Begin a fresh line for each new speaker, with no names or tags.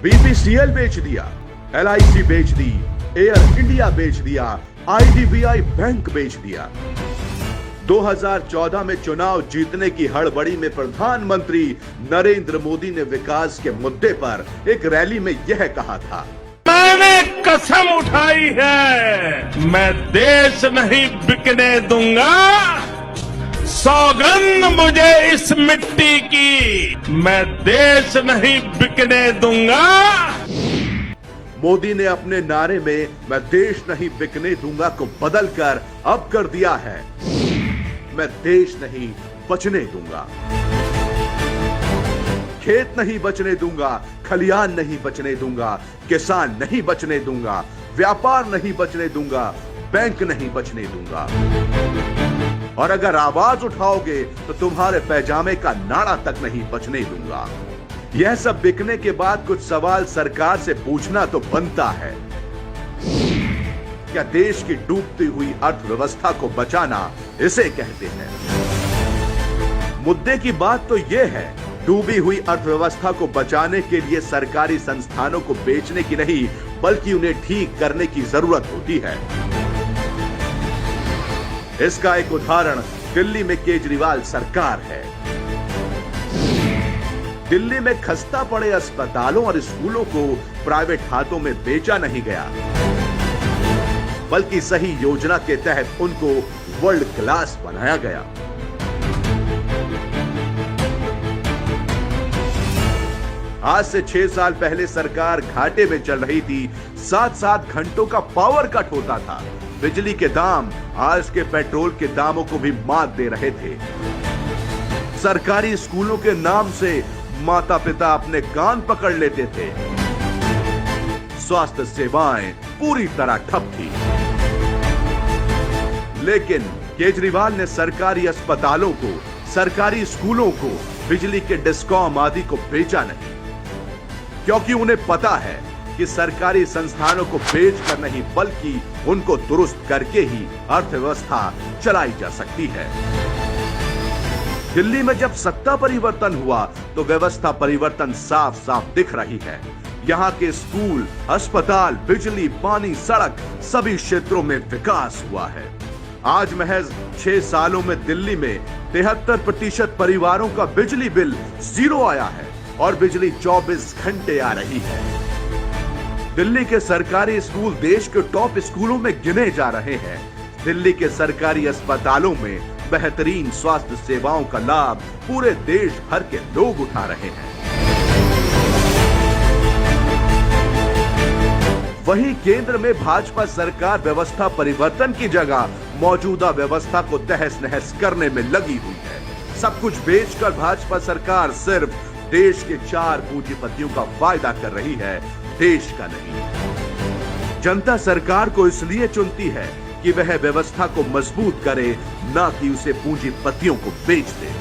BPCL बेच दिया, LIC बेच दी, एयर इंडिया बेच दिया, आईडीबीआई बैंक बेच दिया। 2014 में चुनाव जीतने की हड़बड़ी में प्रधानमंत्री नरेंद्र मोदी ने विकास के मुद्दे पर एक रैली में यह कहा था,
मैंने कसम उठाई है, मैं देश नहीं बिकने दूंगा। सौगंध मुझे इस मिट्टी की, मैं देश नहीं बिकने दूंगा।
मोदी ने अपने नारे में मैं देश नहीं बिकने दूंगा को बदलकर अब कर दिया है, मैं देश नहीं बचने दूंगा। खेत नहीं बचने दूंगा, खलियान नहीं बचने दूंगा, किसान नहीं बचने दूंगा, व्यापार नहीं बचने दूंगा, बैंक नहीं बचने दूंगा। और अगर आवाज उठाओगे तो तुम्हारे पैजामे का नाड़ा तक नहीं बचने दूंगा। यह सब बिकने के बाद कुछ सवाल सरकार से पूछना तो बनता है। क्या देश की डूबती हुई अर्थव्यवस्था को बचाना इसे कहते हैं? मुद्दे की बात तो यह है, डूबी हुई अर्थव्यवस्था को बचाने के लिए सरकारी संस्थानों को बेचने की नहीं, बल्कि उन्हें ठीक करने की जरूरत होती है। इसका एक उदाहरण दिल्ली में केजरीवाल सरकार है। दिल्ली में खस्ता पड़े अस्पतालों और स्कूलों को प्राइवेट हाथों में बेचा नहीं गया, बल्कि सही योजना के तहत उनको वर्ल्ड क्लास बनाया गया। आज से 6 साल पहले सरकार घाटे में चल रही थी। 7-7 घंटों का पावर कट होता था। बिजली के दाम आज के पेट्रोल के दामों को भी मात दे रहे थे। सरकारी स्कूलों के नाम से माता पिता अपने कान पकड़ लेते थे। स्वास्थ्य सेवाएं पूरी तरह ठप थी। लेकिन केजरीवाल ने सरकारी अस्पतालों को, सरकारी स्कूलों को, बिजली के डिस्कॉम आदि को बेचा नहीं, क्योंकि उन्हें पता है कि सरकारी संस्थानों को बेचकर नहीं, बल्कि उनको दुरुस्त करके ही अर्थव्यवस्था चलाई जा सकती है। दिल्ली में जब सत्ता परिवर्तन हुआ तो व्यवस्था परिवर्तन साफ साफ दिख रही है। यहाँ के स्कूल, अस्पताल, बिजली, पानी, सड़क, सभी क्षेत्रों में विकास हुआ है। आज महज 6 सालों में दिल्ली में 73% परिवारों का बिजली बिल 0 आया है और बिजली 24 घंटे आ रही है। दिल्ली के सरकारी स्कूल देश के टॉप स्कूलों में गिने जा रहे हैं। दिल्ली के सरकारी अस्पतालों में बेहतरीन स्वास्थ्य सेवाओं का लाभ पूरे देश भर के लोग उठा रहे हैं। वहीं केंद्र में भाजपा सरकार व्यवस्था परिवर्तन की जगह मौजूदा व्यवस्था को तहस नहस करने में लगी हुई है। सब कुछ बेचकर भाजपा सरकार सिर्फ देश के 4 पूंजीपतियों का फायदा कर रही है, देश का नहीं। जनता सरकार को इसलिए चुनती है कि वह व्यवस्था को मजबूत करे, ना कि उसे पूंजीपतियों को बेच दे।